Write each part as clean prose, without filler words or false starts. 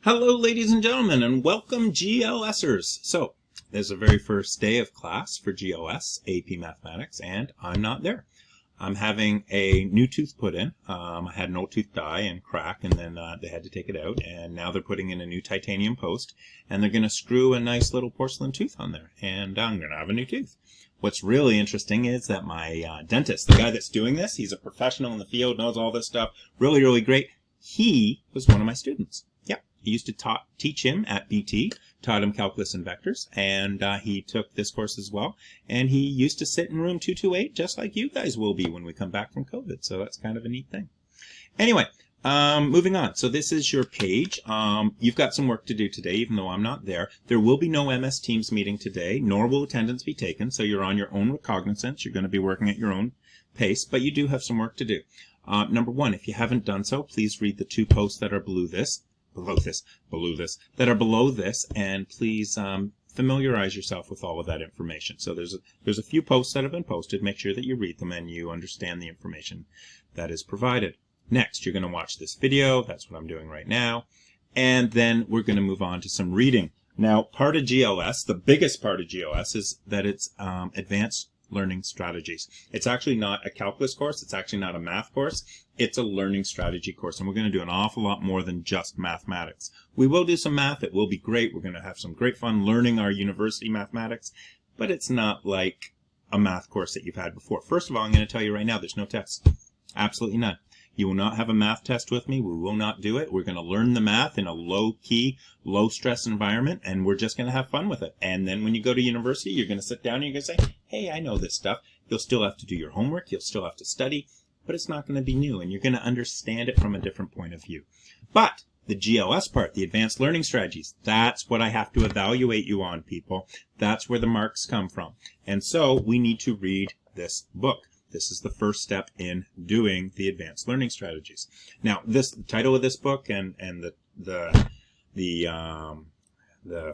Hello, ladies and gentlemen, and welcome GLSers. So, this is the very first day of class for GLS, AP Mathematics, and I'm not there. I'm having a new tooth put in. I had an old tooth die and crack, and then they had to take it out, and now they're putting in a new titanium post, and they're going to screw a nice little porcelain tooth on there, and I'm going to have a new tooth. What's really interesting is that my dentist, the guy that's doing this, he's a professional in the field, knows all this stuff, really, really great. He was one of my students. I used to teach him at BT, taught him calculus and vectors, and he took this course as well. And he used to sit in room 228, just like you guys will be when we come back from COVID. So that's kind of a neat thing. Anyway, moving on. So this is your page. You've got some work to do today, even though I'm not there. There will be no MS Teams meeting today, nor will attendance be taken. So you're on your own recognizance. You're going to be working at your own pace, but you do have some work to do. Number one, if you haven't done so, please read the two posts that are below this, and please familiarize yourself with all of that information. So there's a few posts that have been posted. Make sure that you read them and you understand the information that is provided. Next, you're going to watch this video. That's what I'm doing right now. And then we're going to move on to some reading. Now, part of GLS, the biggest part of GLS, is that it's advanced learning strategies. It's actually not a calculus course. It's actually not a math course. It's a learning strategy course, and we're going to do an awful lot more than just mathematics. We will do some math. It will be great. We're going to have some great fun learning our university mathematics, but it's not like a math course that you've had before. First of all, I'm going to tell you right now, there's no tests. Absolutely none. You will not have a math test with me. We will not do it. We're going to learn the math in a low-key, low-stress environment, and we're just going to have fun with it. And then when you go to university, you're going to sit down and you're going to say, hey, I know this stuff. You'll still have to do your homework. You'll still have to study, but it's not going to be new, and you're going to understand it from a different point of view. But the GLS part, the advanced learning strategies, that's what I have to evaluate you on, people. That's where the marks come from. And so we need to read this book. This is the first step in doing the advanced learning strategies. Now, the title of this book and the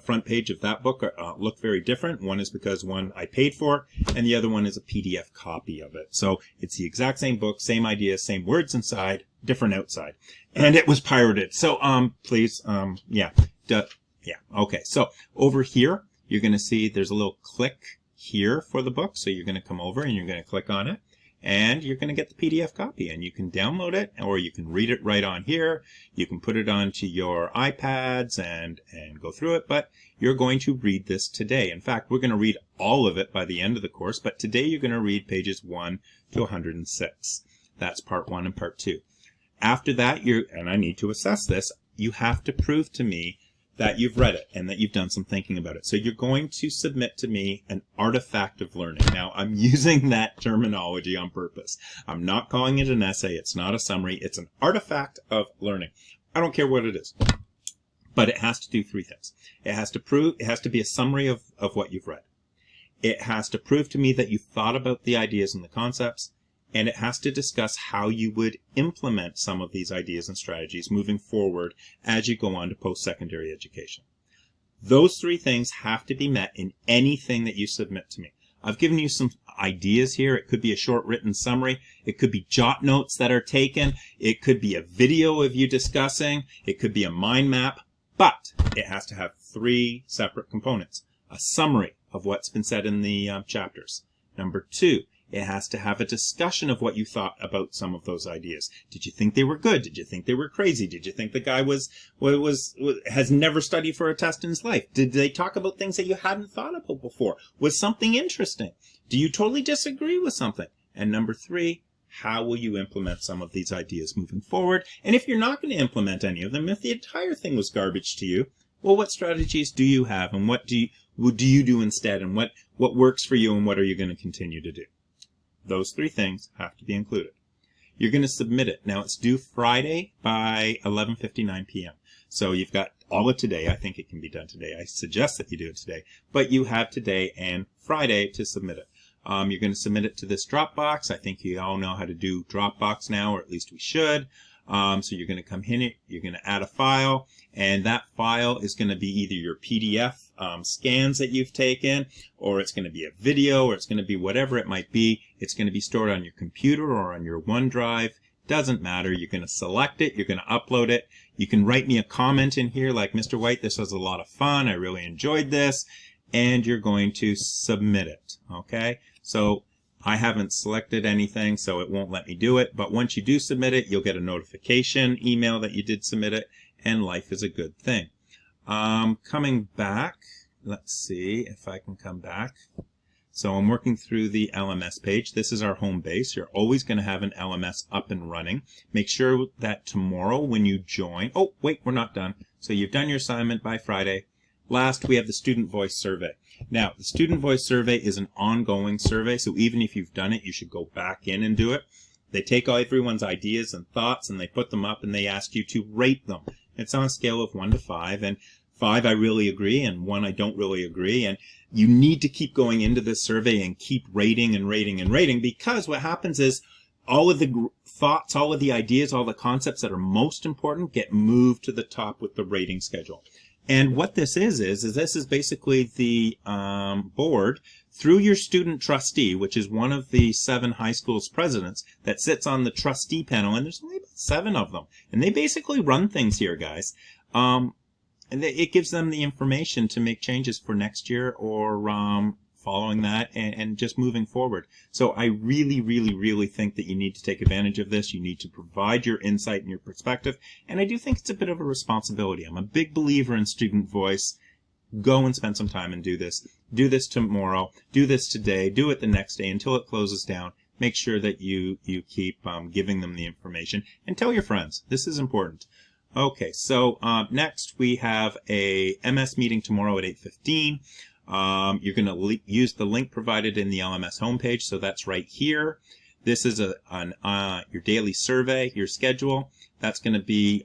front page of that book look very different. One is because one I paid for, and the other one is a PDF copy of it. So it's the exact same book, same ideas, same words inside, different outside, and it was pirated. So please, okay. So over here, you're going to see there's a little click here for the book. So you're going to come over and you're going to click on it. And you're going to get the PDF copy, and you can download it, or you can read it right on here. You can put it onto your iPads and go through it, but you're going to read this today. In fact, we're going to read all of it by the end of the course, but today you're going to read pages 1 to 106. That's part 1 and part 2. After that, and I need to assess this, you have to prove to me that you've read it and that you've done some thinking about it. So you're going to submit to me an artifact of learning. Now, I'm using that terminology on purpose. I'm not calling it an essay. It's not a summary. It's an artifact of learning. I don't care what it is, but it has to do 3 things. It has to be a summary of what you've read. It has to prove to me that you thought about the ideas and the concepts, and it has to discuss how you would implement some of these ideas and strategies moving forward as you go on to post-secondary education. Those 3 things have to be met in anything that you submit to me. I've given you some ideas here. It could be a short written summary. It could be jot notes that are taken. It could be a video of you discussing. It could be a mind map. But it has to have 3 separate components. A summary of what's been said in the chapters. Number 2, it has to have a discussion of what you thought about some of those ideas. Did you think they were good? Did you think they were crazy? Did you think the guy has never studied for a test in his life? Did they talk about things that you hadn't thought about before? Was something interesting? Do you totally disagree with something? And number 3, how will you implement some of these ideas moving forward? And if you're not going to implement any of them, if the entire thing was garbage to you, well, what strategies do you have, and what do you do instead, and what works for you, and what are you going to continue to do? Those 3 things have to be included. You're going to submit it. Now, it's due Friday by 11:59 p.m. So you've got all of today. I think it can be done today. I suggest that you do it today. But you have today and Friday to submit it. You're going to submit it to this Dropbox. I think you all know how to do Dropbox now, or at least we should. So you're going to come in, you're going to add a file, and that file is going to be either your PDF scans that you've taken, or it's going to be a video, or it's going to be whatever it might be. It's going to be stored on your computer or on your OneDrive Doesn't matter. You're going to select it. You're going to upload it. You can write me a comment in here like, Mr. White, this was a lot of fun. I really enjoyed this. And you're going to submit it. Okay? So I haven't selected anything, so it won't let me do it. But once you do submit it, you'll get a notification email that you did submit it. And life is a good thing. Coming back, let's see if I can come back. So I'm working through the LMS page. This is our home base. You're always going to have an LMS up and running. Make sure that tomorrow when you join... Oh, wait, we're not done. So you've done your assignment by Friday. Last, we have the Student Voice Survey. Now, the Student Voice Survey is an ongoing survey, so even if you've done it, you should go back in and do it. They take everyone's ideas and thoughts, and they put them up, and they ask you to rate them. It's on a scale of 1 to 5, and 5 I really agree, and 1 I don't really agree, and you need to keep going into this survey and keep rating and rating and rating, because what happens is all of the thoughts, all of the ideas, all the concepts that are most important get moved to the top with the rating schedule. And what this is this is basically the board through your student trustee, which is one of the 7 high schools presidents that sits on the trustee panel, and there's only about 7 of them. And they basically run things here, guys. And it gives them the information to make changes for next year or following that and just moving forward. So I really, really, really think that you need to take advantage of this. You need to provide your insight and your perspective. And I do think it's a bit of a responsibility. I'm a big believer in student voice. Go and spend some time and do this. Do this tomorrow. Do this today. Do it the next day until it closes down. Make sure that you keep giving them the information. And tell your friends. This is important. Okay, so next we have a MS meeting tomorrow at 8:15. You're going to use the link provided in the LMS homepage, so that's right here. This is your daily survey, your schedule. That's going to be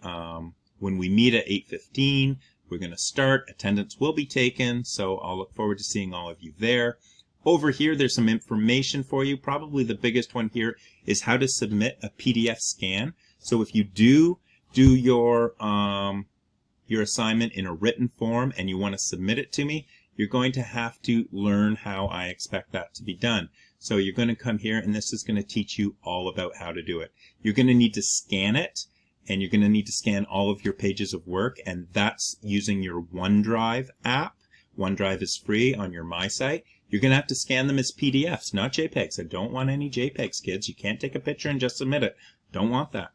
when we meet at 8:15. We're going to start. Attendance will be taken, so I'll look forward to seeing all of you there. Over here, there's some information for you. Probably the biggest one here is how to submit a PDF scan. So if you do your assignment in a written form and you want to submit it to me, you're going to have to learn how I expect that to be done. So you're going to come here, and this is going to teach you all about how to do it. You're going to need to scan it, and you're going to need to scan all of your pages of work, and that's using your OneDrive app. OneDrive is free on your My Site. You're going to have to scan them as PDFs, not JPEGs. I don't want any JPEGs, kids. You can't take a picture and just submit it. Don't want that.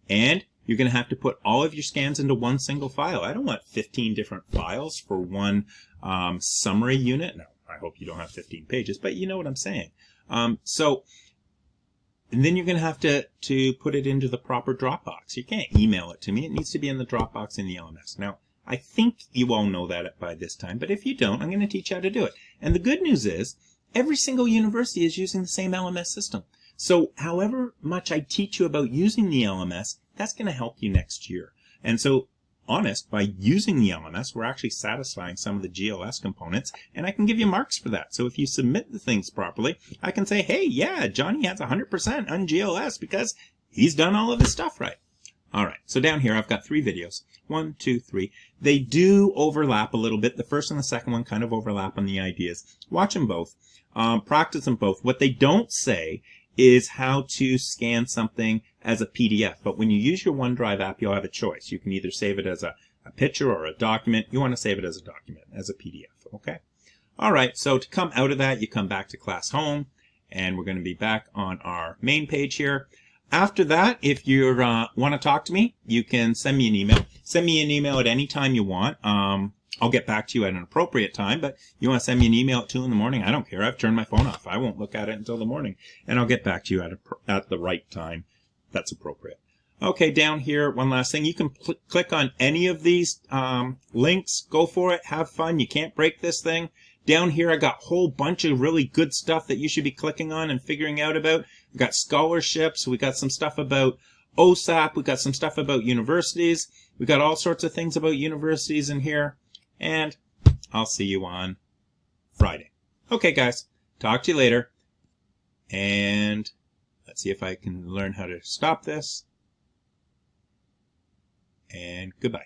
And you're going to have to put all of your scans into one single file. I don't want 15 different files for one summary unit. No, I hope you don't have 15 pages, but you know what I'm saying. And then you're going to have to put it into the proper Dropbox. You can't email it to me. It needs to be in the Dropbox in the LMS. Now, I think you all know that by this time, but if you don't, I'm going to teach you how to do it. And the good news is, every single university is using the same LMS system. So however much I teach you about using the LMS, that's going to help you next year. And so, honest, by using the LMS, we're actually satisfying some of the GLS components, and I can give you marks for that. So if you submit the things properly, I can say, hey, yeah, Johnny has 100% on GLS because he's done all of his stuff right. All right, so down here I've got 3 videos. 1, 2, 3. They do overlap a little bit. The first and the second one kind of overlap on the ideas. Watch them both. Practice them both. What they don't say is how to scan something as a PDF. But when you use your OneDrive app, you'll have a choice. You can either save it as a picture or a document. You want to save it as a document, as a PDF, okay? All right, so to come out of that, you come back to class home, and we're going to be back on our main page here. After that, if you want to talk to me, you can send me an email. Send me an email at any time you want. I'll get back to you at an appropriate time, but you want to send me an email at 2 in the morning, I don't care. I've turned my phone off. I won't look at it until the morning, and I'll get back to you at the right time that's appropriate. Okay, down here, one last thing. You can click on any of these links. Go for it. Have fun. You can't break this thing. Down here, I got a whole bunch of really good stuff that you should be clicking on and figuring out about. We got scholarships. We got some stuff about OSAP. We got some stuff about universities. We got all sorts of things about universities in here. And I'll see you on Friday. Okay, guys. Talk to you later. And let's see if I can learn how to stop this. And goodbye.